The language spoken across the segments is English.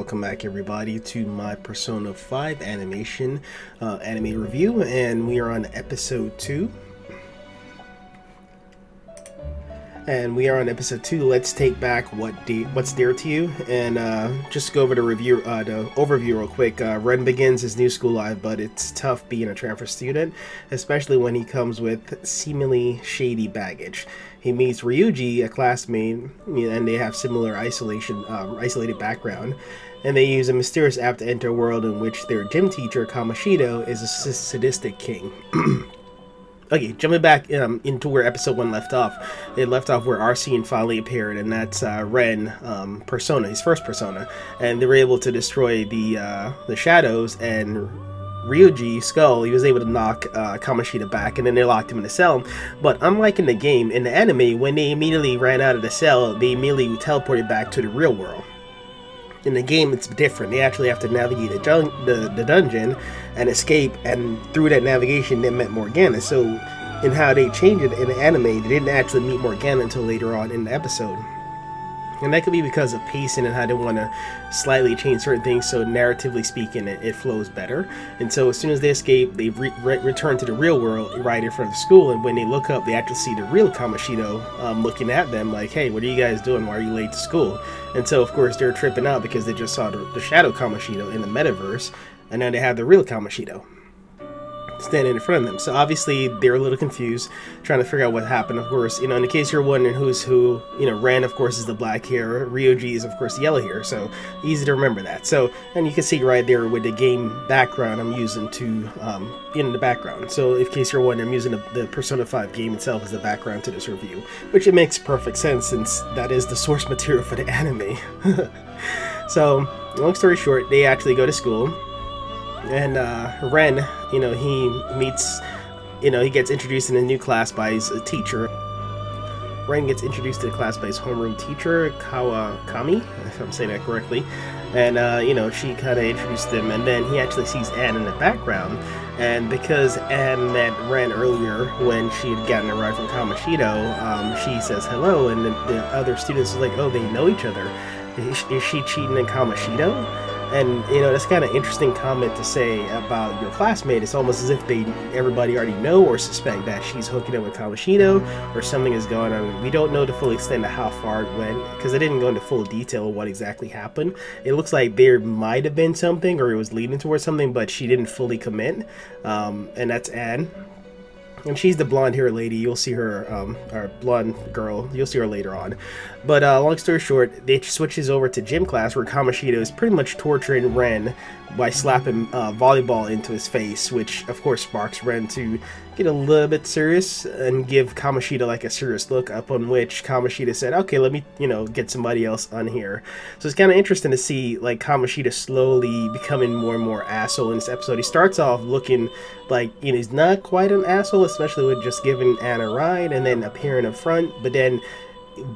welcome back everybody to my Persona 5 anime review, and we are on episode 2. Let's take back what's dear to you, and just go over the overview real quick. Ren begins his new school life, but it's tough being a transfer student, especially when he comes with seemingly shady baggage. He meets Ryuji, a classmate, and they have similar isolated background, and they use a mysterious app to enter a world in which their gym teacher, Kamoshida, is a sadistic king. Okay, jumping back into where episode 1 left off. It left off where Arsene finally appeared, and that's Ren, Persona, his first Persona, and they were able to destroy the shadows, and Ryuji, Skull, he was able to knock Kamoshida back, and then they locked him in a cell. But unlike in the game, in the anime, when they immediately ran out of the cell, they immediately teleported back to the real world. In the game, it's different. They actually have to navigate the dungeon and escape, and through that navigation, they met Morgana. So, in how they changed it in the anime, they didn't actually meet Morgana until later on in the episode. And that could be because of pacing and how they want to slightly change certain things, so narratively speaking, it flows better. And so as soon as they escape, they return to the real world right in front of the school, and when they look up, they actually see the real Kamoshida looking at them like, hey, what are you guys doing? Why are you late to school? And so, of course, they're tripping out because they just saw the shadow Kamoshida in the metaverse, and now they have the real Kamoshida standing in front of them. So obviously they're a little confused, trying to figure out what happened. Of course, in the case you're wondering who's who, Ren, of course, is the black hair, Ryuji is, of course, the yellow hair, so easy to remember that. So, and you can see right there with the game background I'm using to, in the background. So, in case you're wondering, I'm using the Persona 5 game itself as the background to this review, which it makes perfect sense since that is the source material for the anime. So, long story short, they actually go to school. And Ren, he meets, he gets introduced in a new class by his teacher. Ren gets introduced to the class by his homeroom teacher, Kawakami, if I'm saying that correctly. And, she kind of introduced him, and then he actually sees Anne in the background. And because Anne met Ren earlier when she had gotten a ride from Kamoshida, she says hello, and the other students are like, oh, they know each other. Is she cheating in Kamoshida? And, that's kind of interesting comment to say about your classmate. It's almost as if everybody already know or suspect that she's hooking up with Kamoshida or something is going on. We don't know the full extent of how far it went, because they didn't go into full detail of what exactly happened. It looks like there might have been something, or it was leading towards something, but she didn't fully commit. And that's Anne. And she's the blonde-haired lady. You'll see her, or blonde girl. You'll see her later on. But long story short, it switches over to gym class where Kamoshida is pretty much torturing Ren by slapping volleyball into his face, which of course sparks Ren to get a little bit serious and give Kamoshida like a serious look, upon which Kamoshida said, okay, let me, get somebody else on here. So it's kind of interesting to see like Kamoshida slowly becoming more and more asshole in this episode. He starts off looking like, he's not quite an asshole, especially with just giving Anne a ride and then appearing up front, but then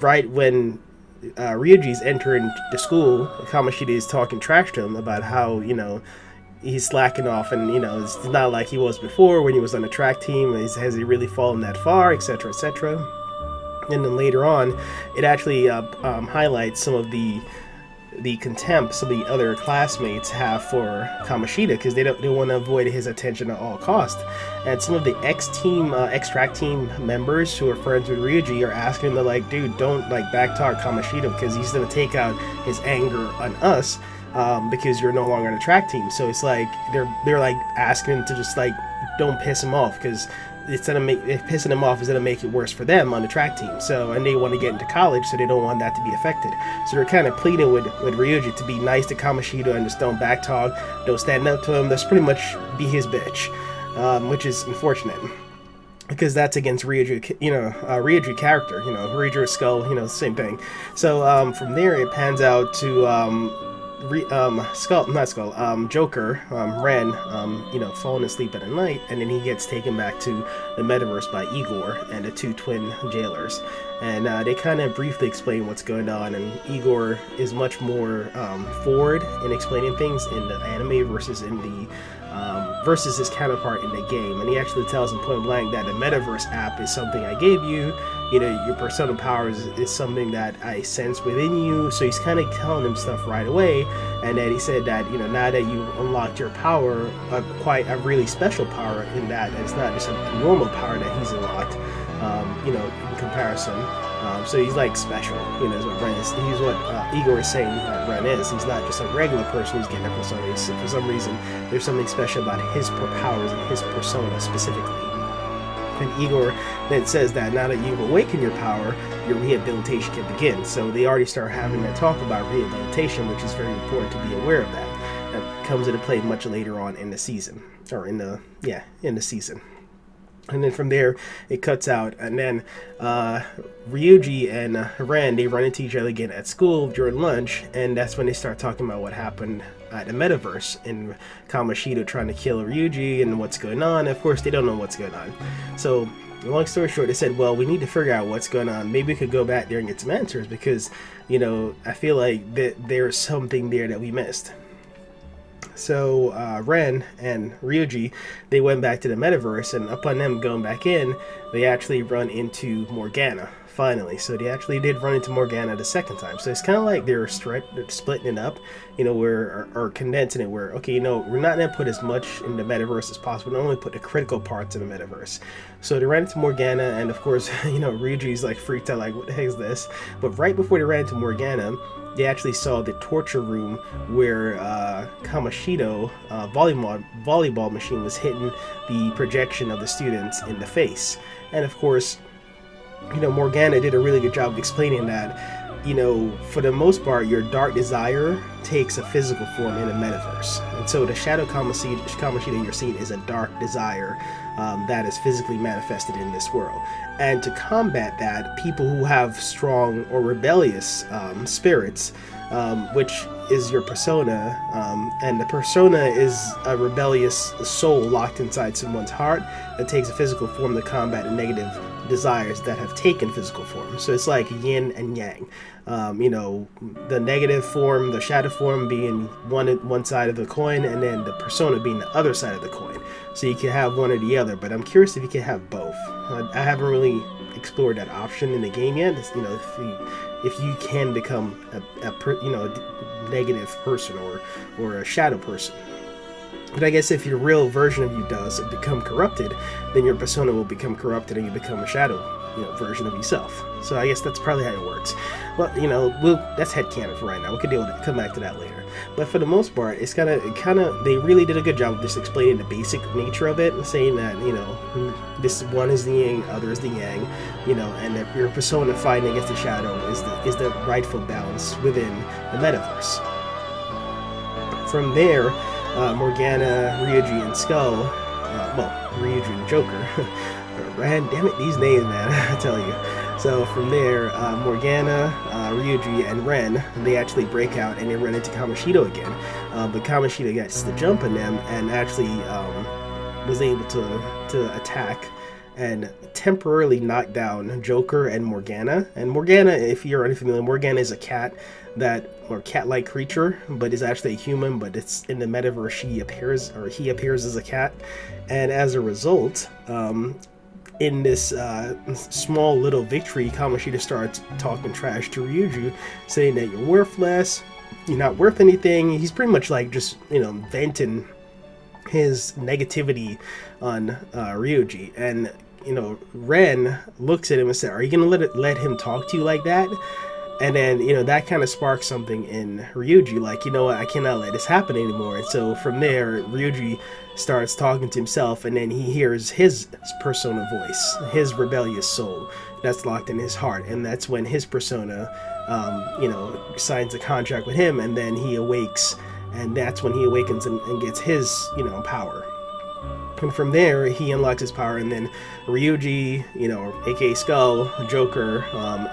right when Ryuji's entering the school, Kamoshida is talking trash to him about how, he's slacking off, and it's not like he was before when he was on the track team. Has he really fallen that far, etc., etc. And then later on, it actually highlights some of the contempt some of the other classmates have for Kamoshida, because they want to avoid his attention at all costs. And some of the ex-track team members who are friends with Ryuji are asking him to, like, dude, don't backtalk Kamoshida, because he's going to take out his anger on us. Because you're no longer on the track team. So it's like they're like asking him to just don't piss him off, because pissing him off is gonna make it worse for them on the track team. So, and they want to get into college, so they don't want that to be affected. So they're kind of pleading with Ryuji to be nice to Kamoshida and just don't backtalk, don't stand up to him. That's pretty much be his bitch, which is unfortunate, because that's against Ryuji, Ryuji character, Ryuji Skull, same thing. So from there it pans out to Joker, Ren, falling asleep at night, and then he gets taken back to the metaverse by Igor and the two twin jailers, and they kind of briefly explain what's going on. And Igor is much more forward in explaining things in the anime versus in the versus his counterpart in the game. And he actually tells him point blank that the metaverse app is something I gave you. You know, your persona powers is something that I sense within you. So he's kind of telling him stuff right away. And then he said that, you know, now that you've unlocked your power, quite a really special power in that, and it's not just a normal power that he's unlocked, you know, in comparison. So he's like special, you know, is what Ren is. He's what Igor is saying that Ren is. He's not just a regular person who's getting a persona. For some reason, there's something special about his powers and his persona specifically. And Igor then says that now that you've awakened your power, your rehabilitation can begin. So they already start having that talk about rehabilitation, which is very important to be aware of that. That comes into play much later on in the season, or in the season. And then from there, it cuts out, and then Ryuji and Ren, they run into each other again at school during lunch, and that's when they start talking about what happened at the metaverse, and Kamoshida trying to kill Ryuji and what's going on. Of course, they don't know what's going on. So, long story short, they said, well, we need to figure out what's going on. Maybe we could go back there and get some answers, because, you know, I feel like there's something there that we missed. So Ren and Ryuji, they went back to the metaverse, and upon them going back in, they actually run into Morgana, finally. So they actually did run into Morgana the second time. So it's kind of like they're splitting it up, you know, or condensing it, where, okay, you know, we're not going to put as much in the metaverse as possible, we only put the critical parts in the metaverse. So they ran into Morgana, and of course, you know, Ryuji's like freaked out, like, what the heck is this? But right before they ran into Morgana, they actually saw the torture room where Kamoshida volleyball machine was hitting the projection of the students in the face. And of course, you know, Morgana did a really good job of explaining that, you know, for the most part, your dark desire takes a physical form in the metaverse. And so the shadow Kamoshida you're seeing is a dark desire that is physically manifested in this world. And to combat that, people who have strong or rebellious spirits, which is your persona, and the persona is a rebellious soul locked inside someone's heart that takes a physical form to combat the negative desires that have taken physical form. So it's like yin and yang. You know, the negative form, the shadow form being one side of the coin, and then the persona being the other side of the coin. So you can have one or the other, but I'm curious if you can have both. I haven't really explored that option in the game yet. It's, you know, if you can become a negative person or a shadow person. But I guess if your real version of you does become corrupted, then your persona will become corrupted and you become a shadow, you know, version of yourself. So I guess that's probably how it works. Well, you know, that's headcanon for right now. We could deal with it, come back to that later. But for the most part, it's kind of they really did a good job of just explaining the basic nature of it and saying that, you know, this one is the yin, other is the yang, you know, and that your persona fighting against the shadow is the rightful balance within the metaverse. From there, Morgana, Ryuji, and Skull, well, Ryuji and Joker, damn it, these names, man, I tell you. So from there, Morgana, Ryuji, and Ren, they actually break out and they run into Kamoshida again. But Kamoshida gets the jump on them and actually was able to attack and temporarily knock down Joker and Morgana. And Morgana, if you're unfamiliar, Morgana is a cat or cat-like creature, but is actually a human, but it's in the metaverse he appears as a cat. And as a result, in this small little victory, Kamoshida starts talking trash to Ryuji, saying that you're worthless, you're not worth anything. He's pretty much like just, you know, venting his negativity on Ryuji. And, you know, Ren looks at him and says, are you going to let him talk to you like that? And then, you know, that kind of sparks something in Ryuji, like, you know what, I cannot let this happen anymore. And so from there, Ryuji starts talking to himself, and then he hears his persona voice, his rebellious soul that's locked in his heart. And that's when his persona, you know, signs a contract with him, and then he awakes, and that's when he awakens and gets his, you know, power. And from there, he unlocks his power, and then Ryuji, you know, aka Skull, Joker,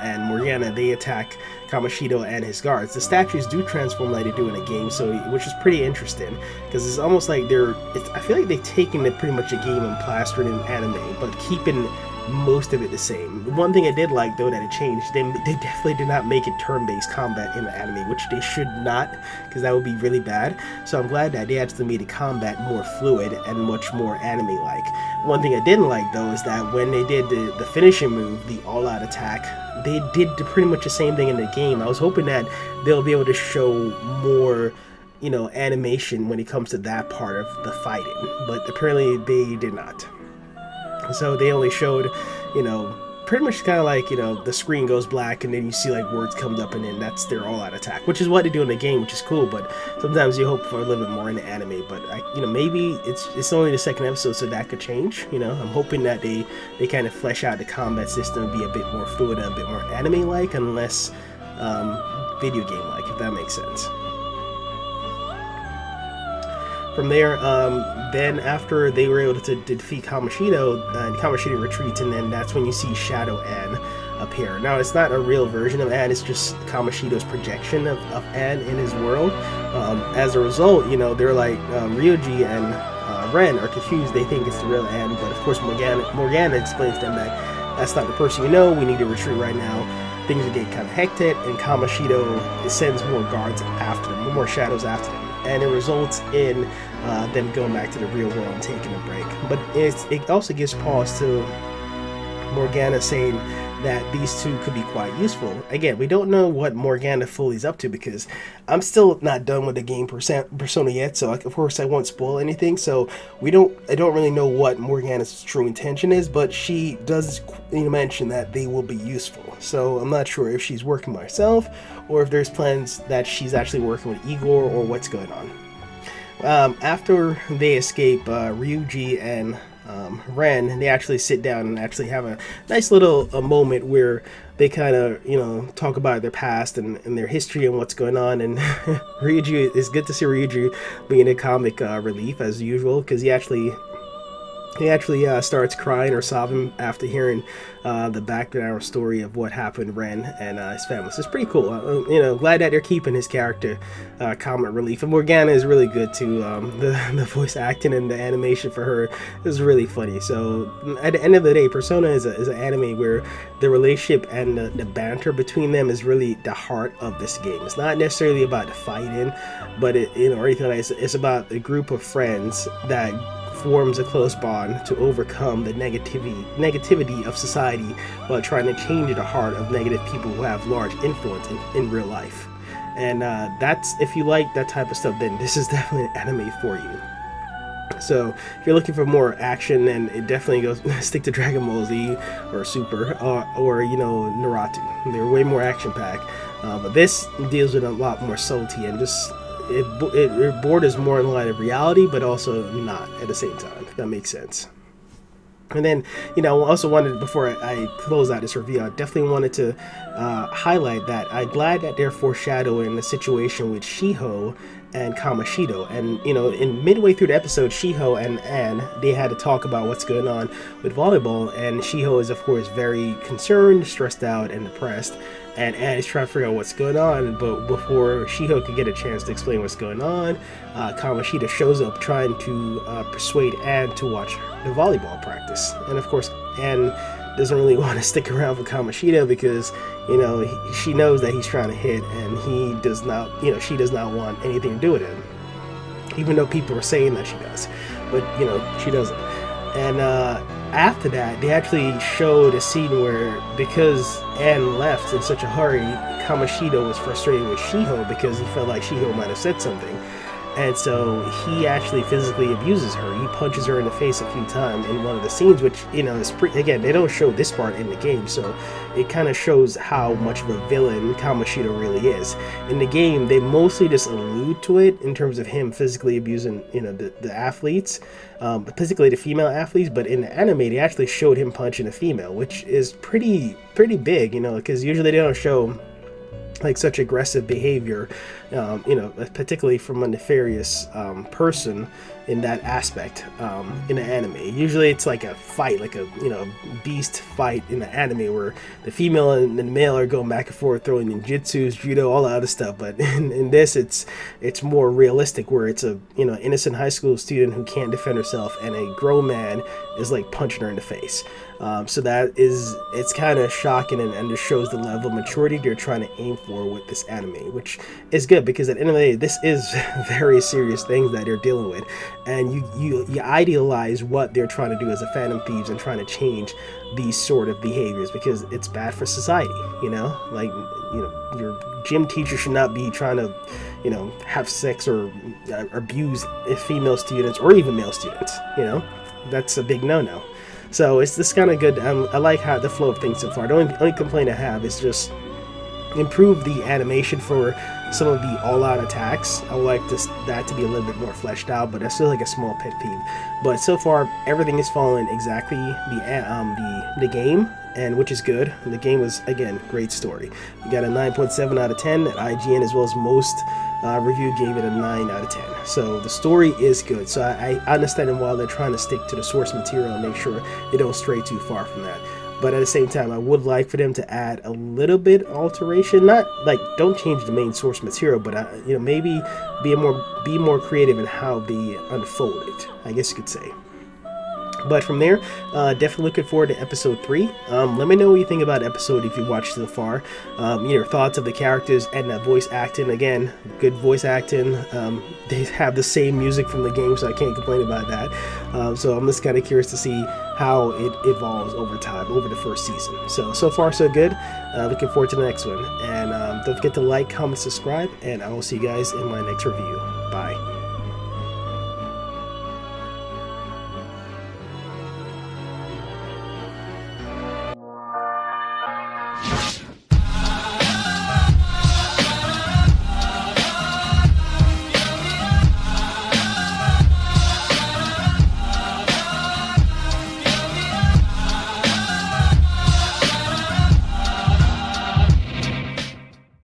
and Morgana, they attack Kamoshida and his guards. The statues do transform like they do in a game, so which is pretty interesting, because it's almost like I feel like they're taking pretty much a game and plastering in anime, but keeping most of it the same. One thing I did like, though, that it changed, they definitely did not make it turn-based combat in the anime, which they should not, because that would be really bad. So I'm glad that they actually made the combat more fluid and much more anime-like. One thing I didn't like, though, is that when they did the finishing move, the all-out attack, they did pretty much the same thing in the game. I was hoping that they'll be able to show more, you know, animation when it comes to that part of the fighting, but apparently they did not. So they only showed, you know, pretty much kind of like, you know, the screen goes black and then you see like words come up and then that's their all-out attack, which is what they do in the game, which is cool. But sometimes you hope for a little bit more in the anime. But you know, maybe it's only the second episode, so that could change. You know, I'm hoping that they kind of flesh out the combat system and be a bit more fluid and a bit more anime-like and less video game-like, if that makes sense. From there, then after they were able to defeat Kamoshida, Kamoshida retreats, and then that's when you see Shadow Ann appear. Now, it's not a real version of Ann, it's just Kamoshida's projection of Ann in his world. As a result, you know, they're like, Ryuji and Ren are confused. They think it's the real Ann, but of course Morgana explains to them that that's not the person you know, we need to retreat right now. Things are getting kind of hectic, and Kamoshida sends more guards after them, more shadows after them. And it results in them going back to the real world and taking a break. But it also gives pause to Morgana saying that these two could be quite useful. Again, we don't know what Morgana fully is up to because I'm still not done with the game Persona yet, so of course I won't spoil anything. So I don't really know what Morgana's true intention is, but she does mention that they will be useful. So I'm not sure if she's working by herself or if there's plans that she's actually working with Igor or what's going on. After they escape, Ryuji and Ren, they actually sit down and actually have a nice little moment where they kind of, you know, talk about their past and their history and what's going on. And Ryuji, it's good to see Ryuji being a comic relief as usual, because he actually starts crying or sobbing after hearing the background story of what happened to Ren and his family. So it's pretty cool. You know, glad that they're keeping his character comic relief. And Morgana is really good too. The voice acting and the animation for her is really funny. So at the end of the day, Persona is an anime where the relationship and the banter between them is really the heart of this game. It's not necessarily about the fighting, but or anything like that. It's about a group of friends that forms a close bond to overcome the negativity of society while trying to change the heart of negative people who have large influence in real life. And that's, if you like that type of stuff, then this is definitely an anime for you. So if you're looking for more action, then it definitely goes stick to Dragon Ball Z or Super or you know, Naruto. They're way more action packed, but this deals with a lot more subtlety and just it borders more in line of reality, but also not at the same time, if that makes sense. And then, you know, I also wanted, before I close out this review, I definitely wanted to highlight that I'm glad that they're foreshadowing the situation with Shiho and Kamoshida. And, you know, in midway through the episode, Shiho and Ann, they had to talk about what's going on with volleyball, and Shiho is, of course, very concerned, stressed out, and depressed. And Ann is trying to figure out what's going on, but before Shiho could get a chance to explain what's going on, Kamoshida shows up trying to persuade Ann to watch the volleyball practice. And of course, Ann doesn't really want to stick around with Kamoshida because, you know, she knows that he's trying to hit, and he does not, you know, she does not want anything to do with him, even though people are saying that she does, but, you know, she doesn't. And after that, they actually showed a scene where, because Ann left in such a hurry, Kamoshida was frustrated with Shiho because he felt like Shiho might have said something. And so he actually physically abuses her. He punches her in the face a few times in one of the scenes, which, you know, is again, they don't show this part in the game, so it kind of shows how much of a villain Kamoshida really is. In the game, they mostly just allude to it in terms of him physically abusing, you know, the athletes, particularly the female athletes, but in the anime, they actually showed him punching a female, which is pretty big, you know, because usually they don't show like such aggressive behavior you know, particularly from a nefarious person in that aspect in the anime. Usually it's like a fight, like a, you know, beast fight in the anime where the female and the male are going back and forth throwing ninjutsus, judo, all that other stuff. But in this, it's more realistic, where it's a, you know, innocent high school student who can't defend herself, and a grown man is like punching her in the face. So that is, it's kind of shocking, and just shows the level of maturity they're trying to aim for with this anime, which is good, because at the end of the day, this is very serious things that they're dealing with, and you idealize what they're trying to do as a Phantom Thieves and trying to change these sort of behaviors, because it's bad for society, you know, like, you know, your gym teacher should not be trying to, you know, have sex or abuse female students or even male students, you know, that's a big no-no. So it's this kind of good. I like how the flow of things so far. The only complaint I have is just improve the animation for some of the all-out attacks. I would like that to be a little bit more fleshed out, but that's still like a small pet peeve. But so far, everything is following exactly the game, and which is good. And the game was, again, great story. We got a 9.7 out of 10 at IGN, as well as most review gave it a 9 out of 10. So the story is good. So I understand while they're trying to stick to the source material and make sure they don't stray too far from that. But at the same time, I would like for them to add a little bit alteration. Not like don't change the main source material, but you know, maybe be more creative in how they unfold it, I guess you could say. But from there, definitely looking forward to episode 3. Let me know what you think about episode if you watched so far. Your thoughts of the characters and the voice acting. Again, good voice acting. They have the same music from the game, so I can't complain about that. So I'm just kind of curious to see how it evolves over time, over the first season. So far so good. Looking forward to the next one. And don't forget to like, comment, subscribe, and I will see you guys in my next review. Bye.